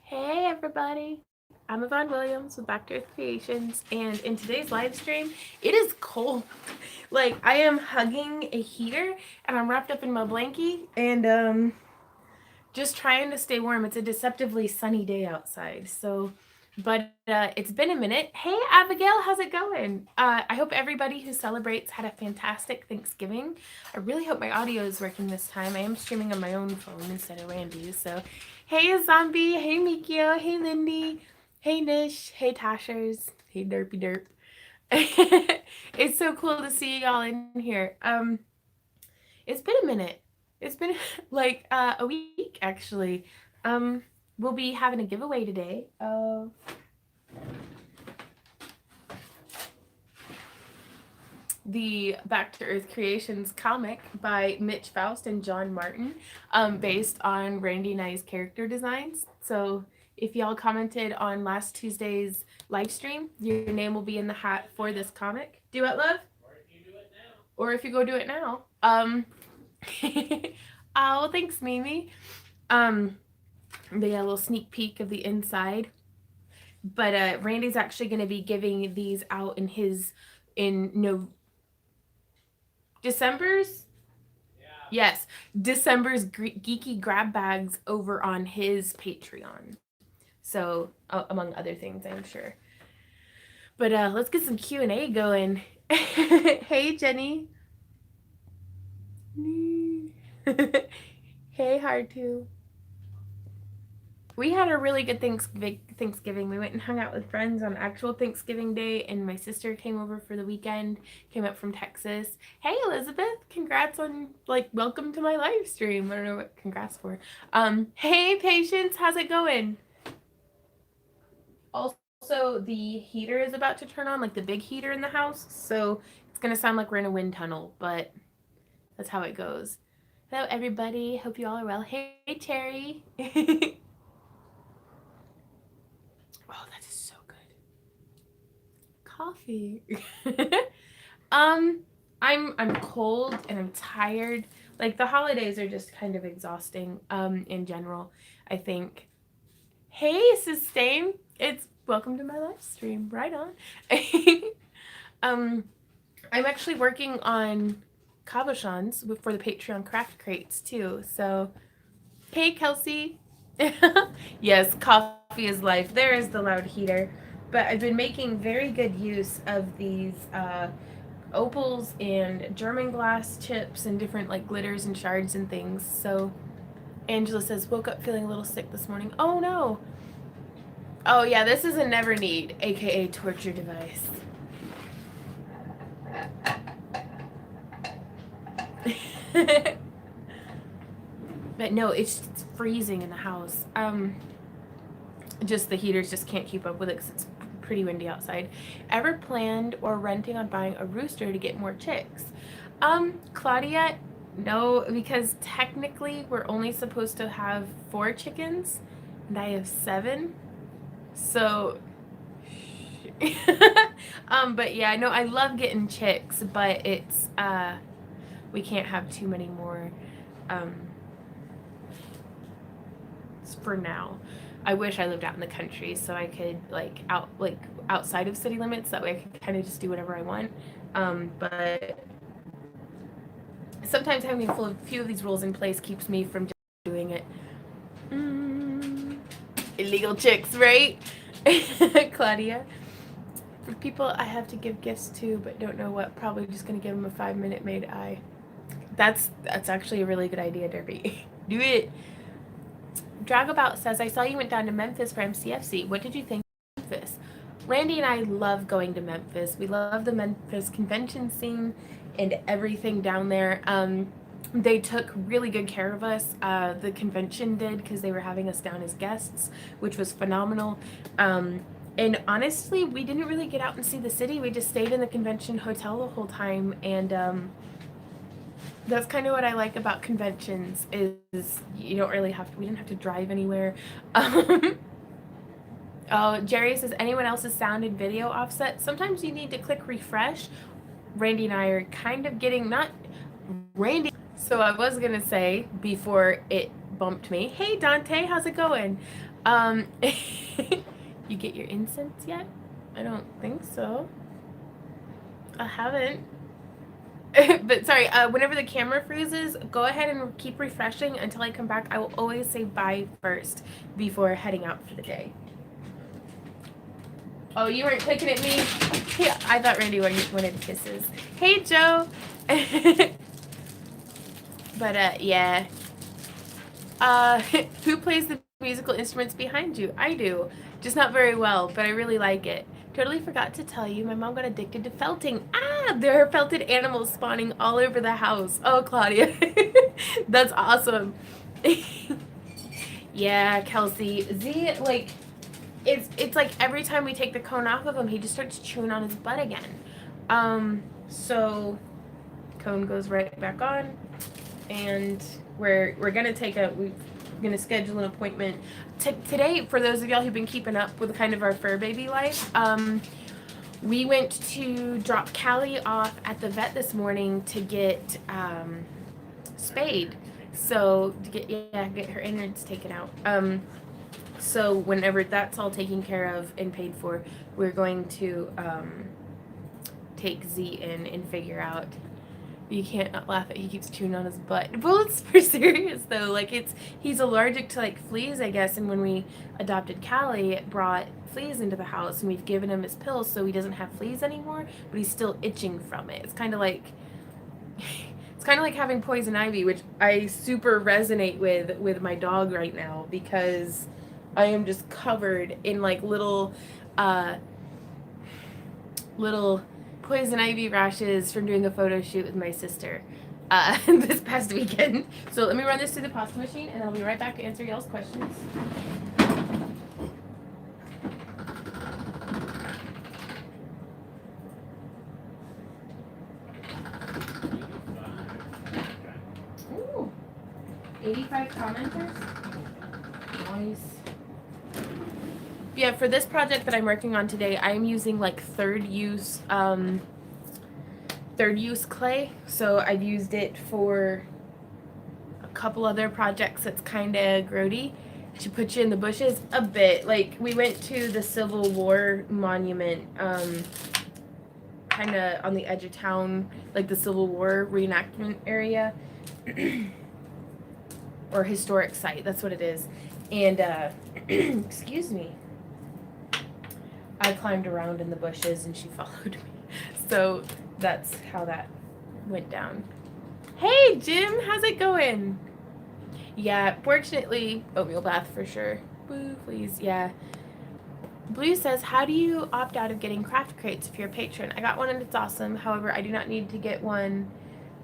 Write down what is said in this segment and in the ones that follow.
Hey everybody, I'm Yvonne Williams with Back to Earth Creations, and in today's live stream, it is cold. Like, I am hugging a heater and I'm wrapped up in my blankie and just trying to stay warm. It's a deceptively sunny day outside, but it's been a minute. Hey Abigail, how's it going? I hope everybody who celebrates had a fantastic Thanksgiving. I really hope my audio is working this time. I am streaming on my own phone instead of Randy's, so hey Zombie, hey Mikio, hey Lindy, hey Nish, hey Tashers, hey Derpy Derp. It's so cool to see y'all in here. It's been a minute. It's been like a week actually. We'll be having a giveaway today of the Back to Earth Creations comic by Mitch Faust and John Martin, based on Randy and I's character designs. So if y'all commented on last Tuesday's live stream, your name will be in the hat for this comic. Do it, love? Or if you go do it now. Oh, thanks, Mimi. They got a little sneak peek of the inside. But Randy's actually going to be giving these out in December's? Yes, December's geeky grab bags over on his Patreon. So, among other things, I'm sure. But let's get some Q&A going. Hey, Jenny. Hey, Hard2. We had a really good Thanksgiving. We went and hung out with friends on actual Thanksgiving Day, and my sister came over for the weekend, came up from Texas. Hey, Elizabeth, congrats on, welcome to my live stream. I don't know what congrats for. Hey, Patience, how's it going? Also, the heater is about to turn on, like the big heater in the house, so it's going to sound like we're in a wind tunnel, but that's how it goes. Hello, everybody. Hope you all are well. Hey, Terry. Oh, that is so good. Coffee. I'm cold and I'm tired. Like, the holidays are just kind of exhausting in general, I think. Hey, Sustain. It's welcome to my live stream. Right on. I'm actually working on cabochons for the Patreon craft crates too. So, hey, Kelsey. Yes, coffee is life. There is the loud heater. But I've been making very good use of these opals and German glass chips and different glitters and shards and things. So Angela says, woke up feeling a little sick this morning. Oh no. Oh yeah, this is a never need, aka torture device. But no, it's freezing in the house. Just the heaters just can't keep up with it because it's pretty windy outside. Ever planned or renting on buying a rooster to get more chicks? Claudia, no, because technically we're only supposed to have 4 chickens and I have 7. So but yeah, no, I love getting chicks, but it's we can't have too many more for now. I wish I lived out in the country so I could outside of city limits. That way I could kind of just do whatever I want. But sometimes having a few of these rules in place keeps me from just doing it. Illegal chicks, right? Claudia. For people I have to give gifts to but don't know what, probably just gonna give them a 5-minute made eye. That's actually a really good idea, Derby. Do it. Dragabout says, I saw you went down to Memphis for MCFC. What did you think of Memphis? Randy and I love going to Memphis. We love the Memphis convention scene and everything down there. They took really good care of us. The convention did, because they were having us down as guests, which was phenomenal. And honestly, we didn't really get out and see the city. We just stayed in the convention hotel the whole time, and that's kind of what I like about conventions is you don't really have to, we didn't have to drive anywhere. Oh, Jerry says, anyone else's sound and video offset? Sometimes you need to click refresh. Randy and I are kind of getting, not Randy. So I was going to say, before it bumped me. Hey Dante, how's it going? You get your incense yet? I don't think so. I haven't. But sorry, whenever the camera freezes, go ahead and keep refreshing until I come back. I will always say bye first before heading out for the day. Oh, you weren't clicking at me? Yeah, I thought Randy wanted kisses. Hey, Joe. But, yeah. Who plays the musical instruments behind you? I do. Just not very well, but I really like it. Totally forgot to tell you, my mom got addicted to felting. Ah, there are felted animals spawning all over the house. Oh, Claudia. That's awesome. Yeah, Kelsey. Z, like, it's like every time we take the cone off of him, he just starts chewing on his butt again. So cone goes right back on, and we're gonna schedule an appointment today. For those of y'all who've been keeping up with kind of our fur baby life, we went to drop Callie off at the vet this morning to get spayed, so to get her innards taken out. So whenever that's all taken care of and paid for, we're going to take Z in and figure out. You can't not laugh at he keeps chewing on his butt. Well, it's for serious though. Like he's allergic to like fleas, I guess. And when we adopted Callie, it brought fleas into the house, and we've given him his pills so he doesn't have fleas anymore. But he's still itching from it. It's kind of like having poison ivy, which I super resonate with my dog right now, because I am just covered in like little poison ivy rashes from doing a photo shoot with my sister this past weekend. So let me run this through the pasta machine, and I'll be right back to answer y'all's questions. Ooh, 85 commenters. Nice. Yeah, for this project that I'm working on today, I'm using like third use clay. So I've used it for a couple other projects that's kind of grody. To put you in the bushes a bit. Like we went to the Civil War monument, kind of on the edge of town, like the Civil War reenactment area, or historic site. That's what it is. And excuse me. I climbed around in the bushes and she followed me. So that's how that went down. Hey, Jim, how's it going? Yeah, fortunately, oatmeal bath for sure. Boo, please, yeah. Blue says, how do you opt out of getting craft crates if you're a patron? I got one and it's awesome. However, I do not need to get one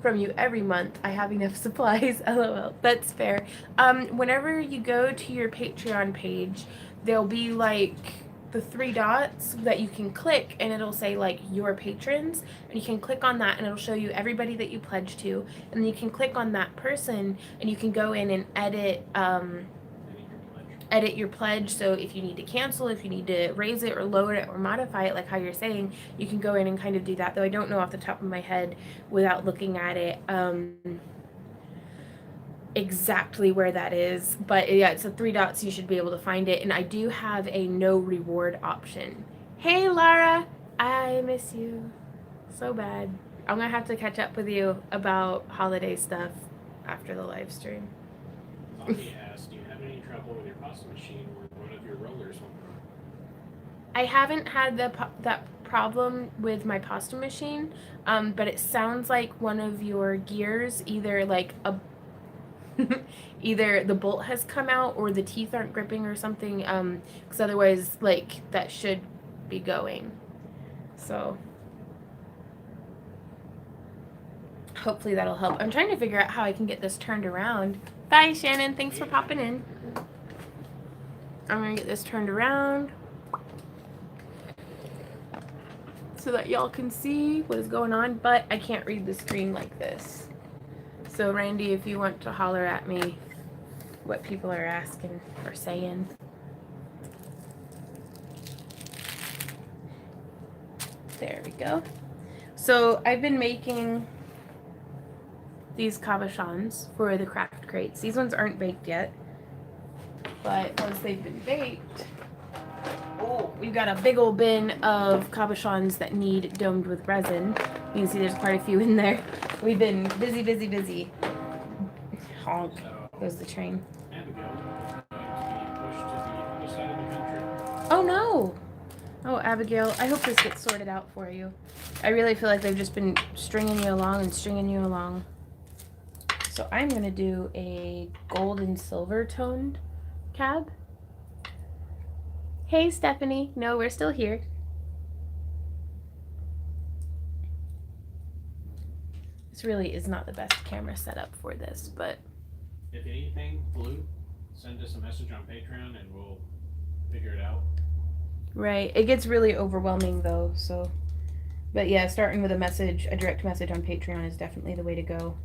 from you every month. I have enough supplies. LOL. That's fair. Whenever you go to your Patreon page, there'll be like the 3 dots that you can click, and it'll say like your patrons, and you can click on that and it'll show you everybody that you pledge to, and then you can click on that person and you can go in and edit your pledge. So if you need to cancel, if you need to raise it or lower it or modify it, like how you're saying, you can go in and kind of do that, though I don't know off the top of my head without looking at it exactly where that is. But yeah, it's the 3 dots. You should be able to find it. And I do have a no reward option. Hey Lara, I miss you so bad. I'm gonna have to catch up with you about holiday stuff after the live stream. Bobby asked, do you have any trouble with your pasta machine where one of your rollers went wrong? I haven't had that problem with my pasta machine, but it sounds like one of your gears, either like either the bolt has come out or the teeth aren't gripping or something, because otherwise, like, that should be going. So hopefully that'll help. I'm trying to figure out how I can get this turned around. Bye, Shannon. Thanks for popping in. I'm gonna get this turned around so that y'all can see what is going on, but I can't read the screen like this. So Randy, if you want to holler at me what people are asking or saying. There we go. So I've been making these cabochons for the craft crates. These ones aren't baked yet, but once they've been baked, oh, we've got a big old bin of cabochons that need domed with resin. You can see there's quite a few in there. We've been busy, busy, busy. Honk goes the train. Abigail is being pushed to the other side of the country. Oh no! Oh, Abigail, I hope this gets sorted out for you. I really feel like they've just been stringing you along and stringing you along. So I'm going to do a gold and silver toned cab. Hey, Stephanie. No, we're still here. This really is not the best camera setup for this, but... If anything, Blue, send us a message on Patreon and we'll figure it out. Right. It gets really overwhelming, though, so... But yeah, starting with a direct message on Patreon is definitely the way to go.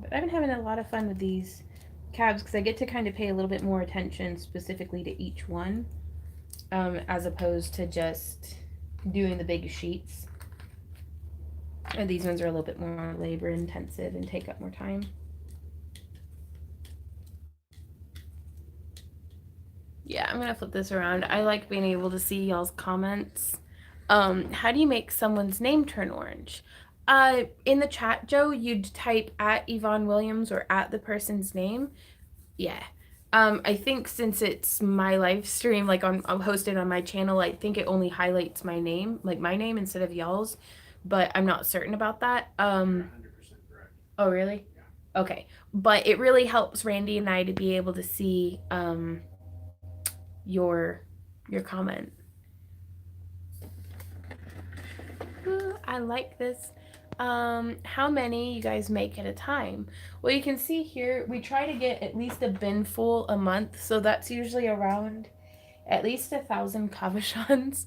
But I've been having a lot of fun with these cabs because I get to kind of pay a little bit more attention specifically to each one, as opposed to just doing the big sheets. And these ones are a little bit more labor intensive and take up more time. Yeah, I'm gonna flip this around. I like being able to see y'all's comments. How do you make someone's name turn orange? In the chat, Joe, you'd type at Yvonne Williams or at the person's name. Yeah. I think since it's my live stream, like I'm hosted on my channel, I think it only highlights my name, like my name instead of y'all's, but I'm not certain about that. 100% correct. Oh, really? Yeah. Okay. But it really helps Randy and I to be able to see your comment. Ooh, I like this. How many you guys make at a time? Well, you can see here we try to get at least a bin full a month, so that's usually around at least 1,000 cabochons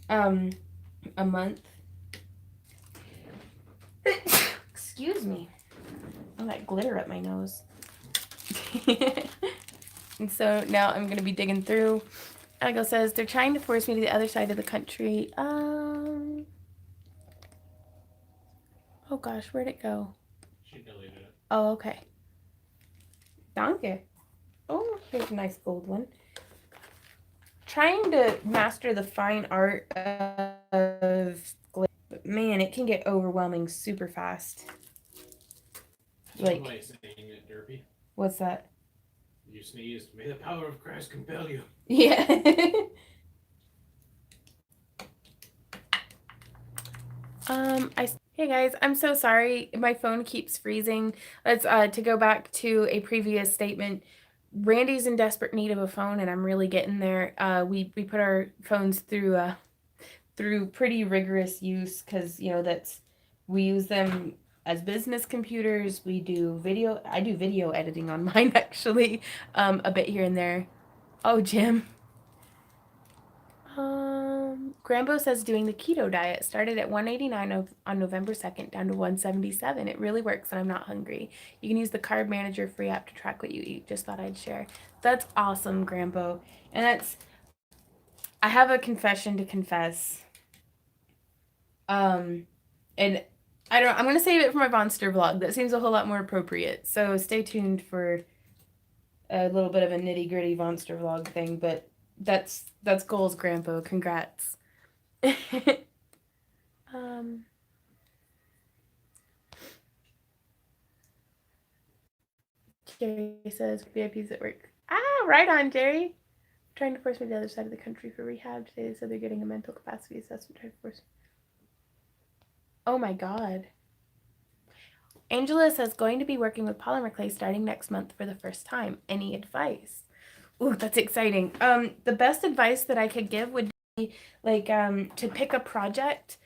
a month. Excuse me. Oh, that glitter up my nose. And so now I'm gonna be digging through. Abigail says they're trying to force me to the other side of the country. Oh gosh, where'd it go? She deleted it. Oh, okay. Danke. Oh, here's a nice gold one. Trying to master the fine art of glitter, but man, it can get overwhelming super fast. Like saying it, Derpy. What's that? You sneezed. May the power of Christ compel you. Yeah. Hey guys, I'm so sorry. My phone keeps freezing. Let's to go back to a previous statement. Randy's in desperate need of a phone, and I'm really getting there. We put our phones through pretty rigorous use because we use them as business computers. We do video. I do video editing on mine actually, a bit here and there. Oh, Jim. Grambo says doing the keto diet started at 189 on November 2nd down to 177. It really works and I'm not hungry. You can use the Carb Manager free app to track what you eat. Just thought I'd share. That's awesome, Grambo. And I have a confession to confess. And I'm going to save it for my Monster vlog. That seems a whole lot more appropriate. So stay tuned for a little bit of a nitty gritty Monster vlog thing, but that's goals, Grandpa. Congrats. Jerry says VIPs at work. Ah, right on, Jerry. Trying to force me to the other side of the country for rehab today. They said they're getting a mental capacity assessment. Trying to force. Oh my God. Angela says going to be working with polymer clay starting next month for the first time. Any advice? Ooh, that's exciting. The best advice that I could give would be to pick a project.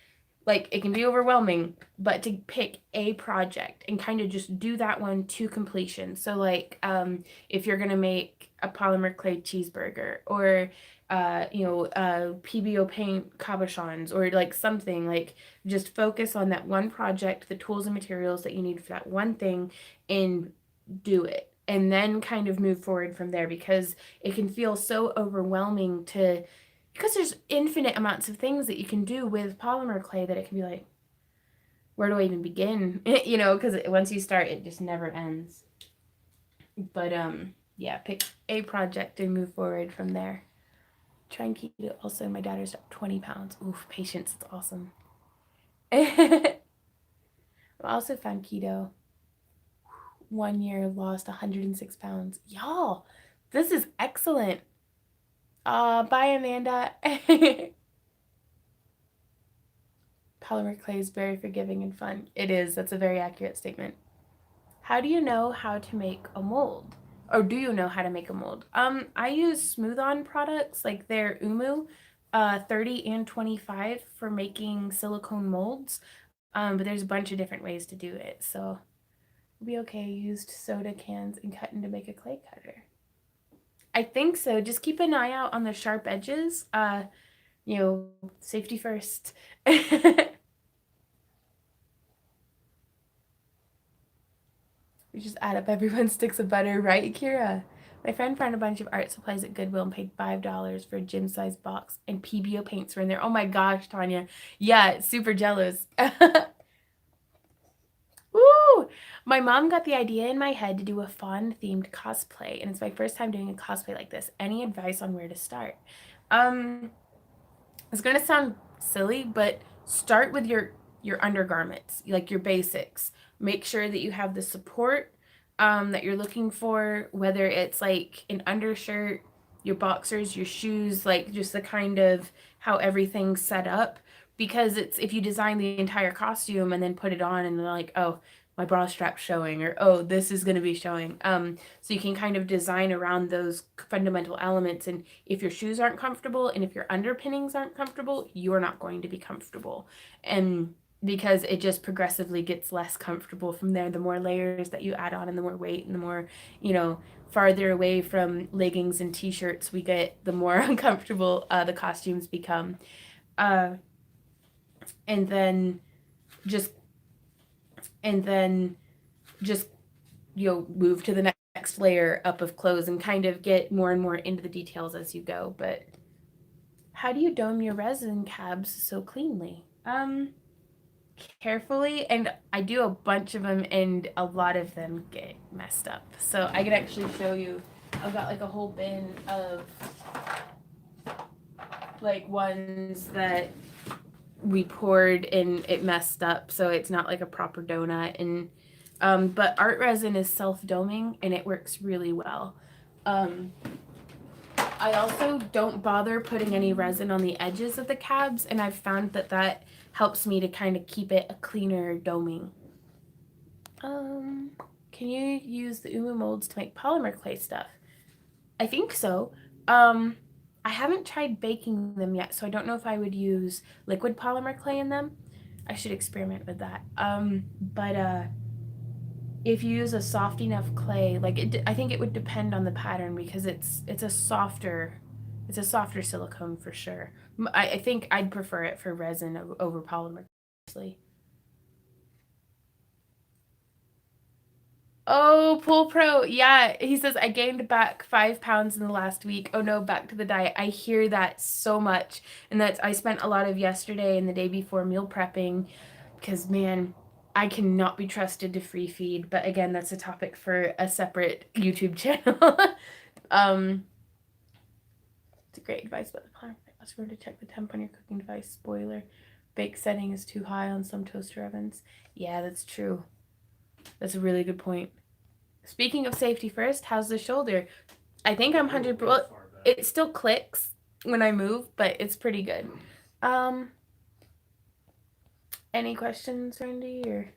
Like, it can be overwhelming, but to pick a project and kind of just do that one to completion. So if you're gonna make a polymer clay cheeseburger or PBO paint cabochons or something, just focus on that one project, the tools and materials that you need for that one thing, and do it. and then kind of move forward from there, because it can feel so overwhelming because there's infinite amounts of things that you can do with polymer clay that it can be like, where do I even begin? Because once you start, it just never ends. But yeah, pick a project and move forward from there. Try and keep it. Also, my daughter's up 20 pounds. Oof, patience. It's awesome. I also found keto. 1 year, lost 106 pounds. Y'all, this is excellent. Bye, Amanda. Polymer clay is very forgiving and fun. It is. That's a very accurate statement. How do you know how to make a mold? Or do you know how to make a mold? I use Smooth-On products, like their Umu 30 and 25 for making silicone molds. But there's a bunch of different ways to do it. So it'll be okay. I used soda cans and cut into make a clay cutter. I think so. Just keep an eye out on the sharp edges. Safety first. We just add up everyone's sticks of butter, right, Kira? My friend found a bunch of art supplies at Goodwill and paid $5 for a gym-sized box, and PBO paints were in there. Oh my gosh, Tanya. Yeah, super jealous. Woo! My mom got the idea in my head to do a fawn-themed cosplay, and it's my first time doing a cosplay like this. Any advice on where to start? It's gonna sound silly, but start with your undergarments, like your basics. Make sure that you have the support that you're looking for, whether it's like an undershirt, your boxers, your shoes, like just the kind of how everything's set up. Because it's, if you design the entire costume and then put it on and they're like, oh, my bra strap's showing, or oh, this is going to be showing. So you can kind of design around those fundamental elements. And if your shoes aren't comfortable and if your underpinnings aren't comfortable, you're not going to be comfortable. And because it just progressively gets less comfortable from there, the more layers that you add on and the more weight and the more, farther away from leggings and t-shirts we get, the more uncomfortable the costumes become. And then just move to the next layer up of clothes and kind of get more and more into the details as you go. But how do you dome your resin cabs so cleanly? Carefully, and I do a bunch of them, and a lot of them get messed up. So I could actually show you. I've got like a whole bin of like ones that we poured and it messed up, so it's not like a proper donut. And but art resin is self-doming and it works really well. I also don't bother putting any resin on the edges of the cabs, and I've found that helps me to kind of keep it a cleaner doming. Can you use the Umu molds to make polymer clay stuff? I think so. I haven't tried baking them yet, so I don't know if I would use liquid polymer clay in them. I should experiment with that. But if you use a soft enough clay, I think it would depend on the pattern, because it's a softer silicone for sure. I think I'd prefer it for resin over polymer. Oh, Pool Pro. Yeah, he says, I gained back 5 pounds in the last week. Oh no, back to the diet. I hear that so much. And I spent a lot of yesterday and the day before meal prepping, because man, I cannot be trusted to free feed. But again, that's a topic for a separate YouTube channel. It's a great advice about the plan. Ask her to check the temp on your cooking device. Spoiler, bake setting is too high on some toaster ovens. Yeah, that's true. That's a really good point. Speaking of safety first, how's the shoulder? I think I'm 100%. Well, it still clicks when I move, but it's pretty good. Any questions, Randy? Or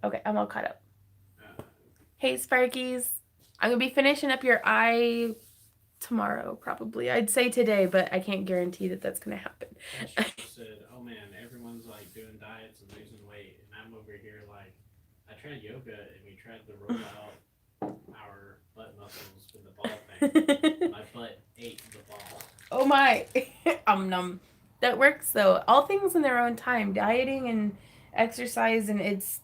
okay, I'm all caught up. Hey, Sparkies. I'm gonna be finishing up your eye tomorrow, probably. I'd say today, but I can't guarantee that that's gonna happen. She said, "Oh man, everyone's like doing diets and losing weight, and I'm over here like, I tried yoga and we tried to roll out our butt muscles with the ball thing. My butt ate the ball." Oh my, that works though. All things in their own time. Dieting and exercise, and it's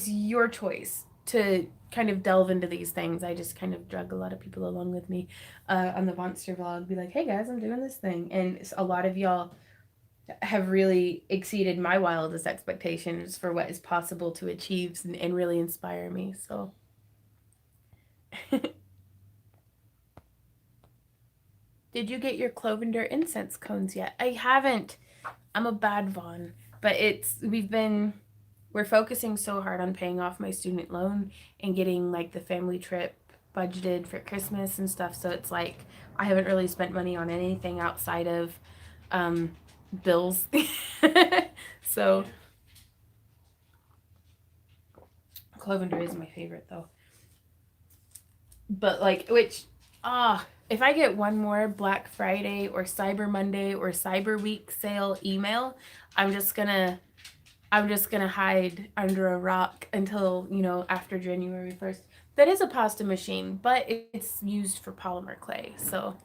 your choice. to kind of delve into these things, I just kind of drug a lot of people along with me on the monster vlog. Be like, hey guys, I'm doing this thing, and a lot of y'all have really exceeded my wildest expectations for what is possible to achieve and really inspire me. So. Did you get your Clovender incense cones yet? I haven't. I'm a bad Vaughn, but we're focusing so hard on paying off my student loan and getting like the family trip budgeted for Christmas and stuff. So it's like I haven't really spent money on anything outside of bills. So Clovender is my favorite though. But like, if I get one more Black Friday or Cyber Monday or Cyber Week sale email, I'm just gonna hide under a rock until, after January 1st. That is a pasta machine, but it's used for polymer clay. So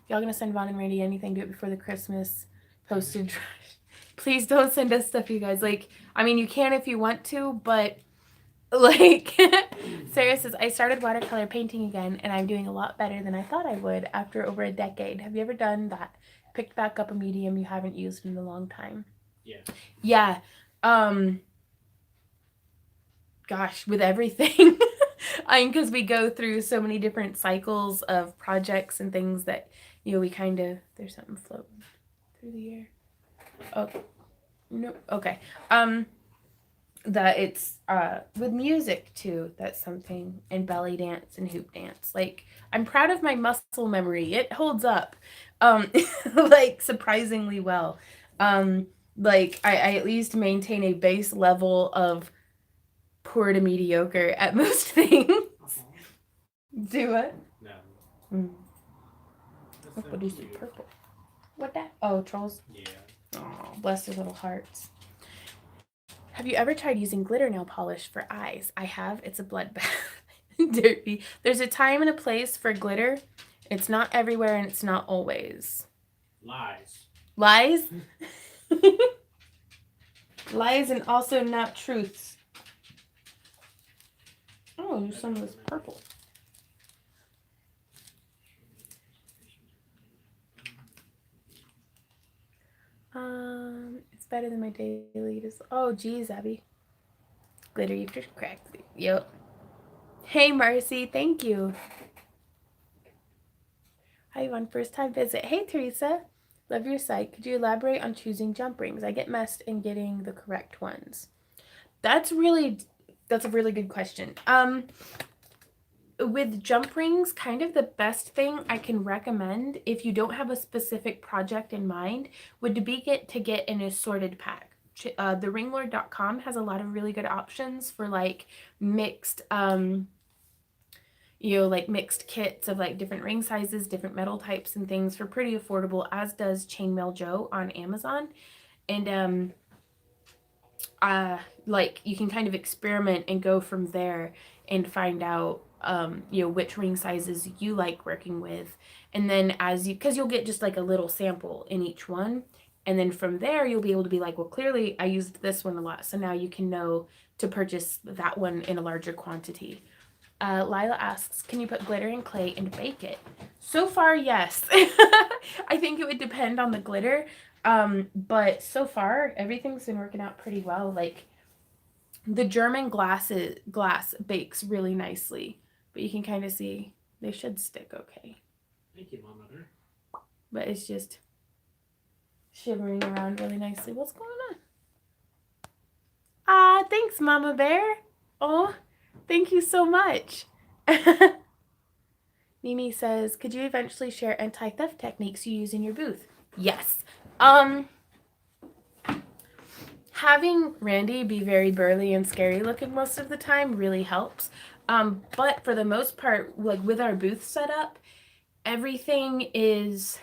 y'all gonna send Vaughn and Randy anything, do it before the Christmas postage. Please don't send us stuff, you guys. Like, I mean, you can if you want to, but like, Sarah says, I started watercolor painting again, and I'm doing a lot better than I thought I would after over a decade. Have you ever done that? Picked back up a medium you haven't used in a long time? Yeah. Gosh, with everything. I mean, because we go through so many different cycles of projects and things that, we kind of, there's something floating through the air. Oh, no. Okay. That it's with music too, that's something, and belly dance and hoop dance. Like, I'm proud of my muscle memory. It holds up like surprisingly well. Like I at least maintain a base level of poor to mediocre at most things. Do what? No. What is it, purple? What that? Oh, trolls? Yeah. Oh, bless their little hearts. Have you ever tried using glitter nail polish for eyes? I have. It's a bloodbath. Dirty. There's a time and a place for glitter. It's not everywhere and it's not always. Lies. Lies? Lies and also not truths. Oh, there's some of this purple. It's better than my daily. Oh, geez, Abby. Glitter, you just cracked it. Yep. Hey, Marcy, thank you. Hi, on first time visit. Hey, Teresa. Love your site. Could you elaborate on choosing jump rings? I get messed in getting the correct ones. That's a really good question. With jump rings, kind of the best thing I can recommend if you don't have a specific project in mind would be to get an assorted pack. TheRinglord.com has a lot of really good options for like mixed mixed kits of like different ring sizes, different metal types and things for pretty affordable, as does Chainmail Joe on Amazon. And like you can kind of experiment and go from there and find out which ring sizes you like working with. And then because you'll get just like a little sample in each one. And then from there, you'll be able to be like, well, clearly I used this one a lot. So now you can know to purchase that one in a larger quantity. Lila asks, can you put glitter in clay and bake it? So far, yes. I think it would depend on the glitter. But so far, everything's been working out pretty well. Like, the German glass bakes really nicely. But you can kind of see they should stick okay. Thank you, Mama Bear. But it's just shimmering around really nicely. What's going on? Thanks, Mama Bear. Oh, thank you so much. Mimi says, could you eventually share anti-theft techniques you use in your booth? Yes. Having Randy be very burly and scary looking most of the time really helps. But for the most part, like with our booth setup, everything is,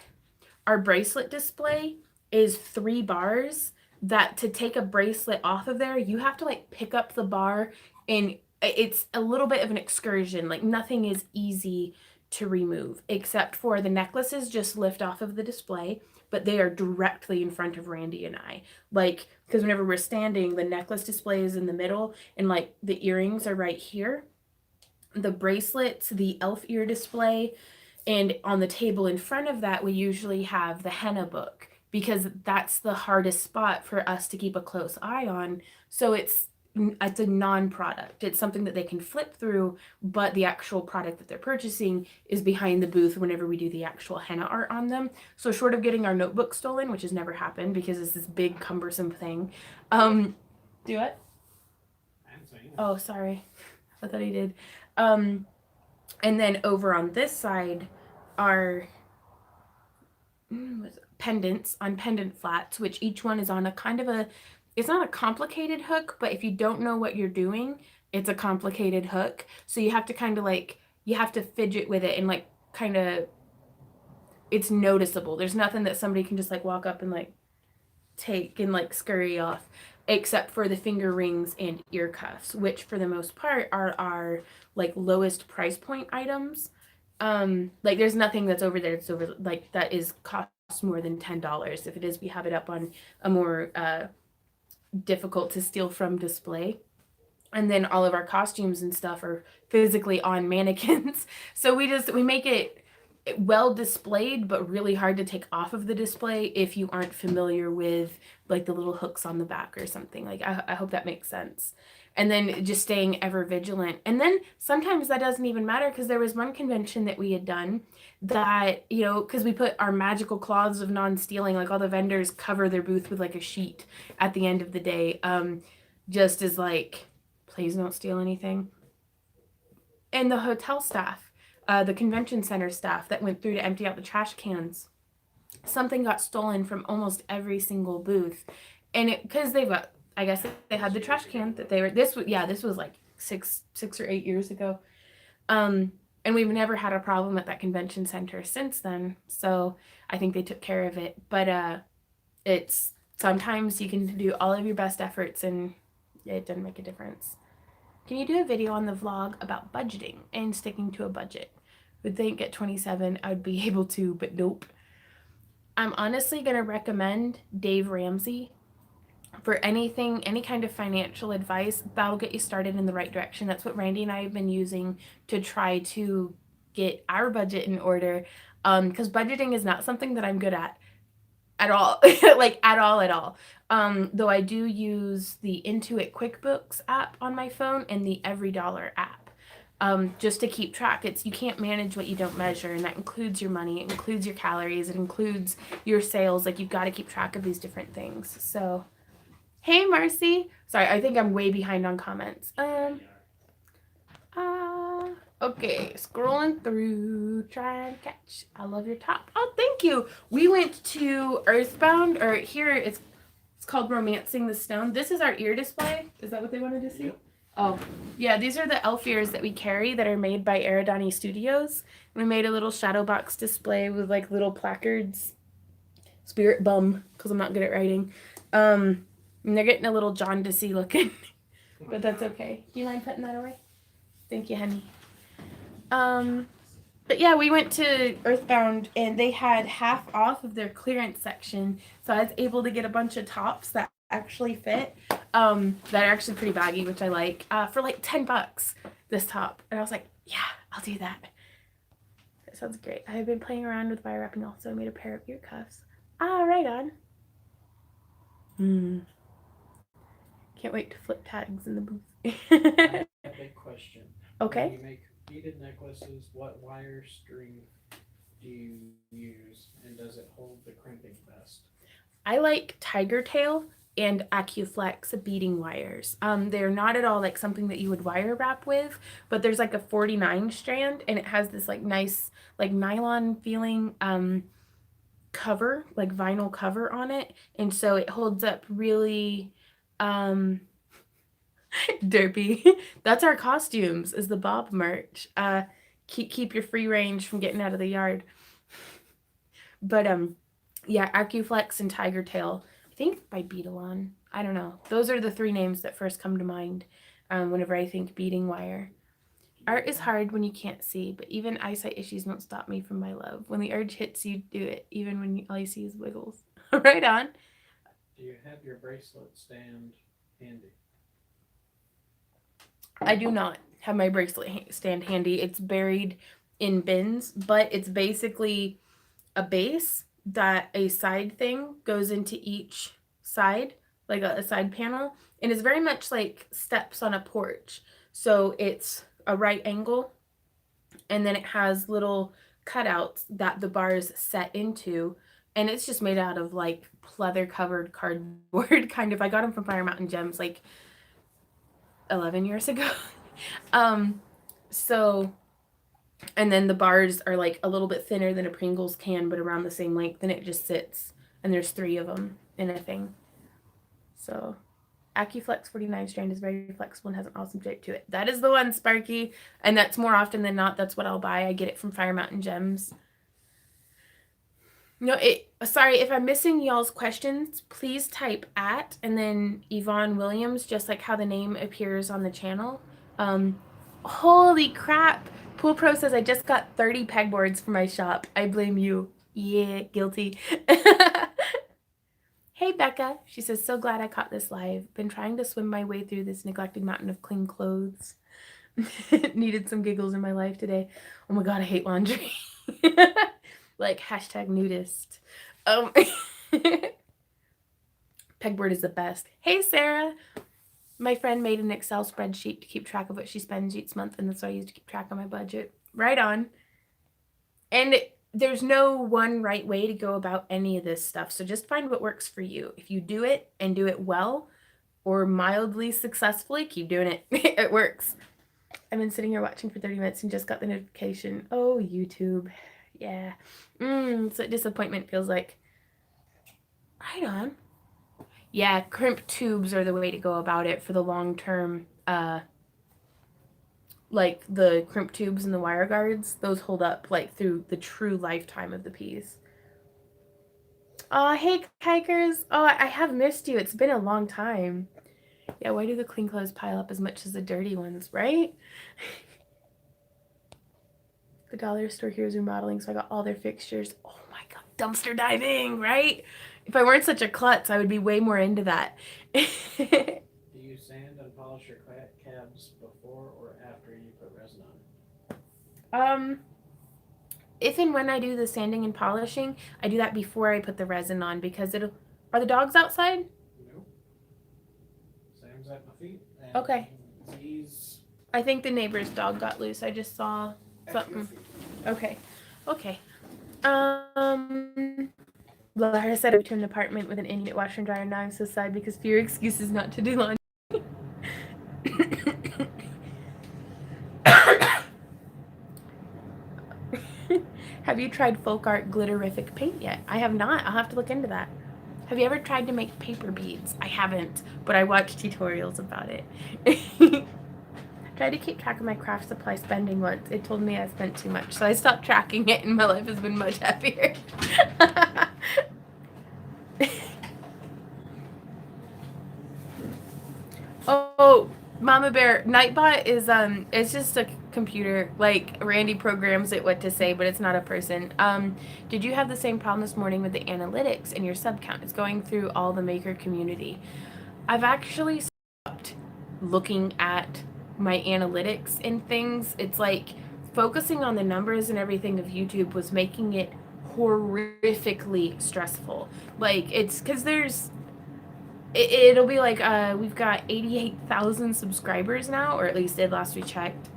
our bracelet display is 3 bars that to take a bracelet off of there, you have to like pick up the bar, and it's a little bit of an excursion. Like nothing is easy to remove except for the necklaces just lift off of the display. but they are directly in front of Randy and I. Like, because whenever we're standing, the necklace display is in the middle, and like the earrings are right here. The bracelets, the elf ear display, and on the table in front of that, we usually have the henna book because that's the hardest spot for us to keep a close eye on. So it's a non-product. It's something that they can flip through, but the actual product that they're purchasing is behind the booth whenever we do the actual henna art on them. So short of getting our notebook stolen, which has never happened because it's this big cumbersome thing. Do it? Oh, sorry. I thought he did. And then over on this side are pendants on pendant flats, which each one is on a kind of a, it's not a complicated hook, but if you don't know what you're doing, it's a complicated hook. So you have to kind of like, you have to fidget with it and like kind of, it's noticeable. There's nothing that somebody can just like walk up and like take and like scurry off, except for the finger rings and ear cuffs, which for the most part are our like lowest price point items. Like there's nothing that's over there that's over like that is cost more than $10. If it is, we have it up on a more difficult to steal from display. And then all of our costumes and stuff are physically on mannequins. So we make it well displayed, but really hard to take off of the display if you aren't familiar with like the little hooks on the back or something. Like I hope that makes sense. And then just staying ever vigilant. And then sometimes that doesn't even matter because there was one convention that we had done that, you know, because we put our magical cloths of non-stealing, like all the vendors cover their booth with like a sheet at the end of the day, just as like, please don't steal anything. And the hotel staff, the convention center staff that went through to empty out the trash cans, something got stolen from almost every single booth. And it, because they've got, I guess they had the trash can that they were, this was like six or 8 years ago. And we've never had a problem at that convention center since then. So I think they took care of it. But it's sometimes you can do all of your best efforts and it doesn't make a difference. Can you do a video on the vlog about budgeting and sticking to a budget? Would think at 27 I would be able to, but nope. I'm honestly going to recommend Dave Ramsey for anything, any kind of financial advice. That'll get you started in the right direction. That's what Randy and I have been using to try to get our budget in order. Because budgeting is not something that I'm good at all. Like at all. Though I do use the Intuit QuickBooks app on my phone and the Every Dollar app. Just to keep track. It's, you can't manage what you don't measure, and that includes your money, it includes your calories, it includes your sales. Like you've got to keep track of these different things. So, hey Marcy, sorry, I think I'm way behind on comments. Okay, scrolling through, trying to catch. I love your top. Oh, thank you. We went to Earthbound, or here it's called Romancing the Stone. This is our ear display. Is that what they wanted to see? Yep. Oh, yeah, these are the elf ears that we carry that are made by Eridani Studios. We made a little shadow box display with like little placards. Spirit bum, because I'm not good at writing. And they're getting a little jaundicey looking, but that's okay. Do you mind putting that away? Thank you, honey. But yeah, we went to Earthbound and they had half off of their clearance section. So I was able to get a bunch of tops that actually fit, that are actually pretty baggy, which I like, for like $10 this top. And I was like, yeah, I'll do that. That sounds great. I've been playing around with wire wrapping also. I made a pair of ear cuffs. Right on. Can't wait to flip tags in the booth. I have a big question. Okay. When you make beaded necklaces, what wire string do you use, and does it hold the crimping best? I like tiger tail and AccuFlex beading wires. They're not at all like something that you would wire wrap with, but there's like a 49 strand and it has this like nice like nylon feeling cover, like vinyl cover on it, and so it holds up really derpy. That's our costumes, is the Bob merch. Keep your free range from getting out of the yard. But yeah, AccuFlex and Tiger Tail. I think by Beadalon. I don't know. Those are the three names that first come to mind whenever I think beading wire. Art is hard when you can't see, but even eyesight issues won't stop me from my love. When the urge hits you, do it, even when all you see is wiggles. Right on. Do you have your bracelet stand handy? I do not have my bracelet stand handy. It's buried in bins, but it's basically a base that a side thing goes into each side, like a side panel, and it's very much like steps on a porch. So it's a right angle, and then it has little cutouts that the bars set into, and it's just made out of like pleather covered cardboard kind of. I got them from Fire Mountain Gems like 11 years ago. um so and then the bars are like a little bit thinner than a Pringles can, but around the same length, and it just sits. And there's 3 of them in a thing. So AccuFlex 49 strand is very flexible and has an awesome shape to it. That is the one, Sparky. And that's more often than not, that's what I'll buy. I get it from Fire Mountain Gems. No, sorry, if I'm missing y'all's questions, please type at and then Yvonne Williams, just like how the name appears on the channel. Holy crap. Pool Pro says I just got 30 pegboards for my shop. I blame you. Yeah, guilty. Hey, Becca. She says, so glad I caught this live. Been trying to swim my way through this neglected mountain of clean clothes. Needed some giggles in my life today. Oh my god, I hate laundry. Like hashtag nudist. Pegboard is the best. Hey, Sarah. My friend made an Excel spreadsheet to keep track of what she spends each month, and that's what I use to keep track of my budget. Right on. And there's no one right way to go about any of this stuff, so just find what works for you. If you do it and do it well or mildly successfully, keep doing it. It works. I've been sitting here watching for 30 minutes and just got the notification. Oh, YouTube. Yeah. That's what disappointment feels like. Right on. Yeah, crimp tubes are the way to go about it for the long term. Like the crimp tubes and the wire guards, those hold up like through the true lifetime of the piece. Oh, hey, hikers. Oh, I have missed you. It's been a long time. Yeah, why do the clean clothes pile up as much as the dirty ones, right? The dollar store here is remodeling, so I got all their fixtures. Oh my god, dumpster diving, right? If I weren't such a klutz, I would be way more into that. Do you sand and polish your cabs before or after you put resin on? If and when I do the sanding and polishing, I do that before I put the resin on because it'll. Are the dogs outside? Nope. Sam's at my feet. Okay. He's. I think the neighbor's dog got loose. I just saw something. Okay. Okay. Lara said I moved to an apartment with an in-unit washer and dryer. Now I'm so sad because fewer excuses not to do laundry. Have you tried folk art glitterific paint yet? I have not. I'll have to look into that. Have you ever tried to make paper beads? I haven't, but I watched tutorials about it. Tried to keep track of my craft supply spending once. It told me I spent too much, so I stopped tracking it, and my life has been much happier. Oh, Mama Bear, Nightbot is it's just a computer. Like Randy programs it what to say, but it's not a person. Did you have the same problem this morning with the analytics and your sub count? It's going through all the maker community. I've actually stopped looking at my analytics and things. It's like focusing on the numbers and everything of YouTube was making it horrifically stressful. Like it's because it'll be like we've got 88,000 subscribers now, or at least did last we checked.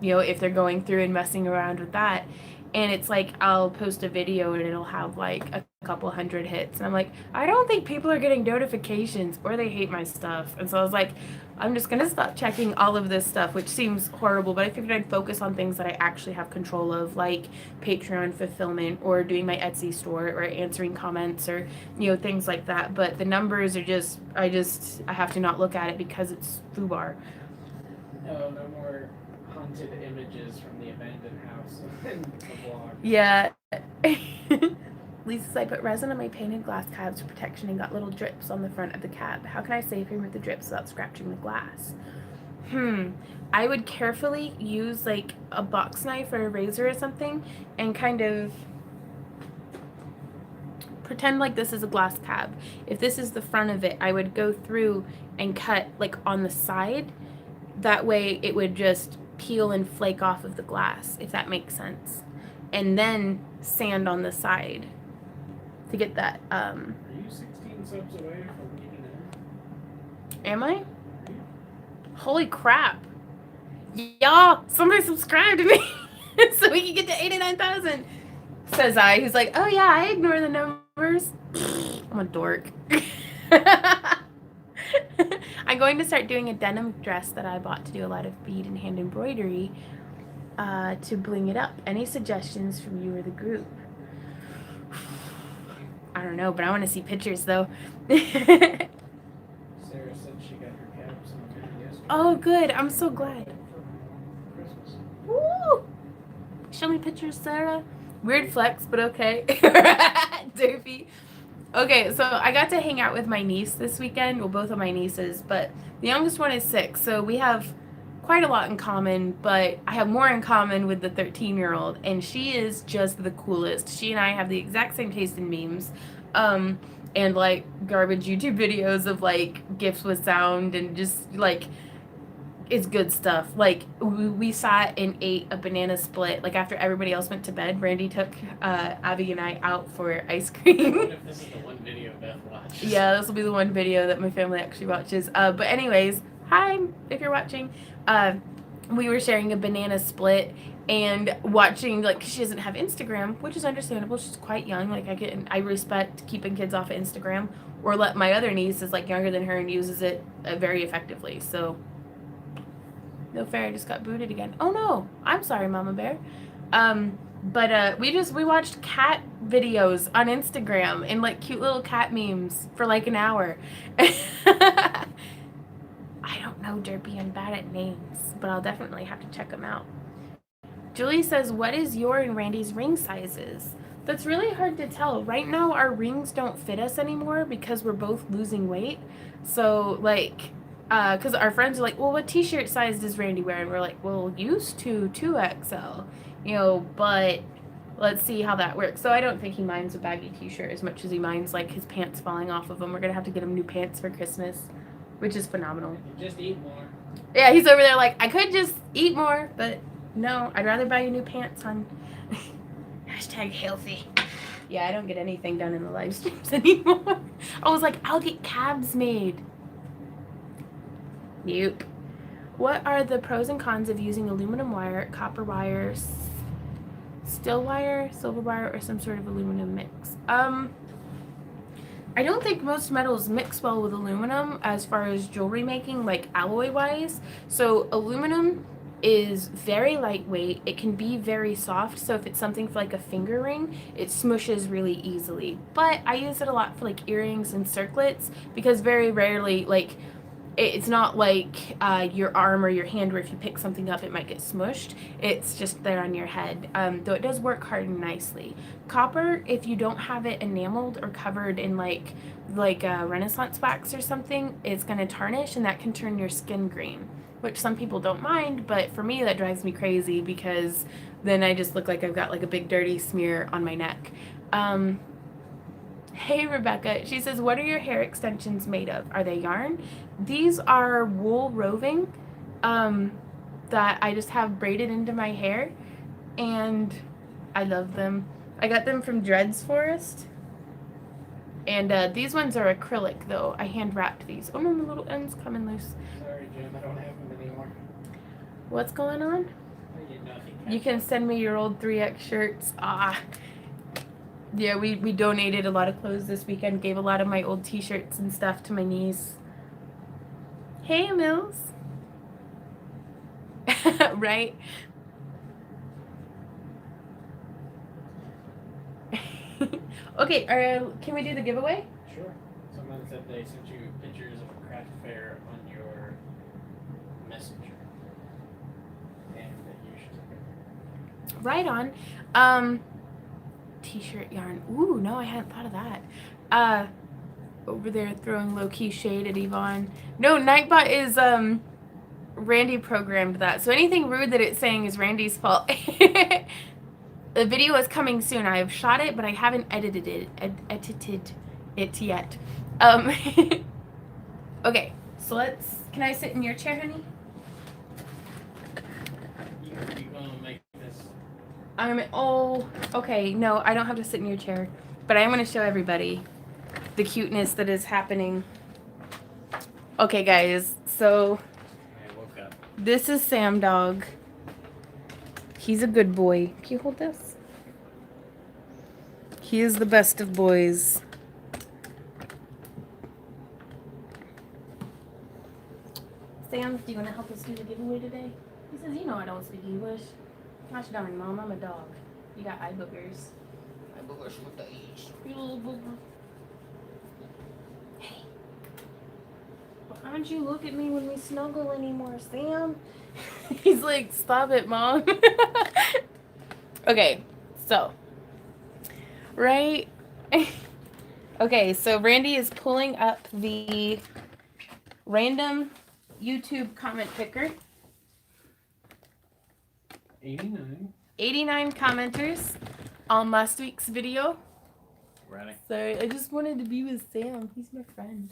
If they're going through and messing around with that, and it's like I'll post a video and it'll have like a couple hundred hits, and I'm like, I don't think people are getting notifications or they hate my stuff. And so I was like, I'm just gonna stop checking all of this stuff, which seems horrible, but I figured I'd focus on things that I actually have control of, like Patreon fulfillment or doing my Etsy store or answering comments or things like that. But the numbers are just I have to not look at it because it's FUBAR. No more haunted images from the abandoned house in the blog. Yeah. Lisa says, I put resin on my painted glass cabs for protection and got little drips on the front of the cab. How can I safely remove the drips without scratching the glass? I would carefully use like a box knife or a razor or something and kind of pretend like this is a glass cab. If this is the front of it, I would go through and cut like on the side. That way it would just peel and flake off of the glass, if that makes sense. And then sand on the side to get that. Are you 16 subs away from getting there? Am I? Holy crap. Y'all, somebody subscribe to me so we can get to 89,000. Says I, who's like, oh yeah, I ignore the numbers. I'm a dork. I'm going to start doing a denim dress that I bought to do a lot of bead and hand embroidery to bling it up. Any suggestions from you or the group? I don't know, but I want to see pictures though. Sarah said she got her cabs in the mail yesterday. Oh, good. I'm so glad. For Christmas. Woo! Show me pictures, Sarah. Weird flex, but okay. Derpy. Okay, so I got to hang out with my niece this weekend. Well, both of my nieces, but the youngest one is 6, so we have quite a lot in common, but I have more in common with the 13-year-old, and she is just the coolest. She and I have the exact same taste in memes, and like garbage YouTube videos of like gifs with sound and just like it's good stuff. Like we sat and ate a banana split. Like after everybody else went to bed, Randy took Abby and I out for ice cream. What if this is the one video Beth watches? Yeah, this will be the one video that my family actually watches. But anyways, hi if you're watching. We were sharing a banana split and watching, like, she doesn't have Instagram, which is understandable. She's quite young. Like I respect keeping kids off of Instagram. Or let my other niece is like younger than her and uses it very effectively. So. No fair, I just got booted again. Oh no, I'm sorry, Mama Bear. But we watched cat videos on Instagram and like cute little cat memes for like an hour. I don't know, Derpy, I'm bad at names, but I'll definitely have to check them out. Julie says, what is your and Randy's ring sizes? That's really hard to tell. Right now, our rings don't fit us anymore because we're both losing weight. So, like, because our friends are like, well, what t-shirt size does Randy wear? And we're like, well, used to 2XL, but let's see how that works. So I don't think he minds a baggy t-shirt as much as he minds, like, his pants falling off of him. We're going to have to get him new pants for Christmas, which is phenomenal. Just eat more. Yeah, he's over there like, I could just eat more, but no, I'd rather buy you new pants, hon. Hashtag healthy. Yeah, I don't get anything done in the live streams anymore. I was like, I'll get cabs made. Nope. What are the pros and cons of using aluminum wire, copper wire, steel wire, silver wire, or some sort of aluminum mix? I don't think most metals mix well with aluminum as far as jewelry making, like alloy wise. So aluminum is very lightweight. It can be very soft. So if it's something for like a finger ring, it smushes really easily. But I use it a lot for like earrings and circlets because very rarely, like, it's not like your arm or your hand where if you pick something up it might get smushed. It's just there on your head, though it does work hard and nicely. Copper, if you don't have it enameled or covered in like Renaissance wax or something, it's going to tarnish and that can turn your skin green, which some people don't mind, but for me that drives me crazy because then I just look like I've got like a big dirty smear on my neck. Hey Rebecca, she says, what are your hair extensions made of? Are they yarn? These are wool roving that I just have braided into my hair, and I love them. I got them from Dreads Forest, and these ones are acrylic though. I hand wrapped these. Oh no, my little end's coming loose. Sorry, Jim, I don't have them anymore. What's going on? Nothing. You can send me your old 3X shirts. Yeah, we donated a lot of clothes this weekend, gave a lot of my old t-shirts and stuff to my niece. Hey, Mills. Right? Okay, can we do the giveaway? Sure. Someone said they sent you pictures of a craft fair on your messenger. And that you should take it. Right on. T-shirt yarn. Ooh, no, I hadn't thought of that. Over there throwing low-key shade at Yvonne. No, Nightbot is Randy programmed that. So anything rude that it's saying is Randy's fault. The video is coming soon. I have shot it, but I haven't edited it yet. Okay, so let's. Can I sit in your chair, honey? You gonna make this? Oh, okay. No, I don't have to sit in your chair, but I am going to show everybody the cuteness that is happening. Okay, guys. So I woke up. this is Sam Dog. He's a good boy. Can you hold this? He is the best of boys. Sam, do you want to help us do the giveaway today? He says, you know I don't speak English. Gosh darn, Mom, I'm a dog. You got eye boogers. Eye boogers with the E's. You little booger. Hey. Why don't you look at me when we snuggle anymore, Sam? He's like, stop it, Mom. Okay, so. Right? Okay, so Randy is pulling up the random YouTube comment picker. 89 commenters on last week's video. Ready? Sorry, I just wanted to be with Sam. He's my friend.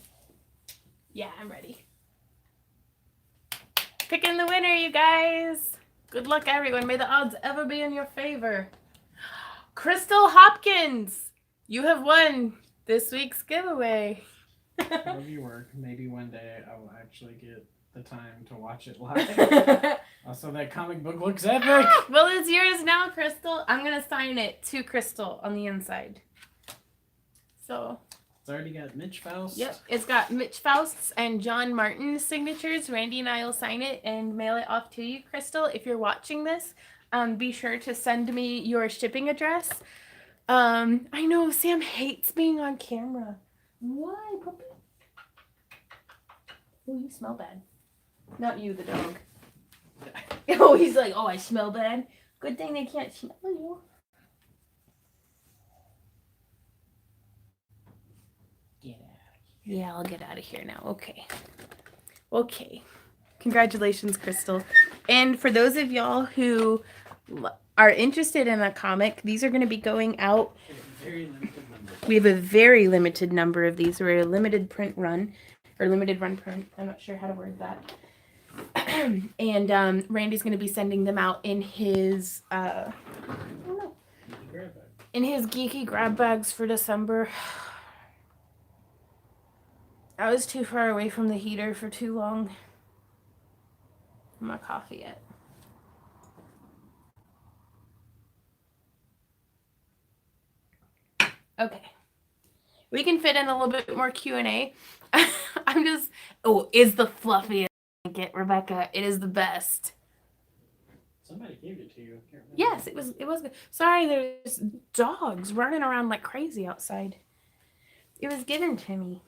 Yeah, I'm ready. Picking the winner, you guys. Good luck, everyone. May the odds ever be in your favor. Crystal Hopkins, you have won this week's giveaway. Love your work. Maybe one day I will actually get the time to watch it live. Also, that comic book looks epic. Well, it's yours now, Crystal. I'm going to sign it to Crystal on the inside. So. It's already got Mitch Faust. Yep, it's got Mitch Faust's and John Martin's signatures. Randy and I will sign it and mail it off to you, Crystal. If you're watching this, be sure to send me your shipping address. I know Sam hates being on camera. Why, puppy? Oh, you smell bad. Not you, the dog. Oh, he's like, oh, I smell bad. Good thing they can't smell you. Get out of here. Yeah, I'll get out of here now. Okay. Okay. Congratulations, Crystal. And for those of y'all who are interested in a comic, these are going to be going out. Very limited number. We have a very limited number of these. We're a limited print run, or limited run print. I'm not sure how to word that. And Randy's going to be sending them out in his, I don't know, in his geeky grab bags for December. I was too far away from the heater for too long. My coffee yet. Okay. We can fit in a little bit more Q&A. I'm just, oh, is the fluffiest blanket, Rebecca. It is the best. Somebody gave it to you. Yes, it was good. Sorry, there's dogs running around like crazy outside. It was given to me.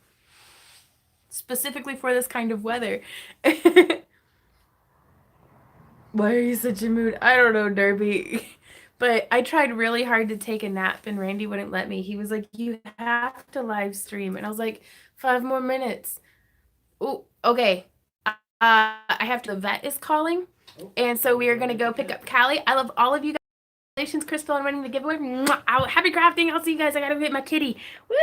Specifically for this kind of weather. Why are you such a mood? I don't know, Derby. But I tried really hard to take a nap and Randy wouldn't let me. He was like, you have to live stream. And I was like, 5 more minutes. Oh, okay. I have to, the vet is calling. And so we are going to go pick up Callie. I love all of you guys. Congratulations, Crystal, on winning the giveaway. Happy crafting. I'll see you guys. I got to get my kitty. Woo!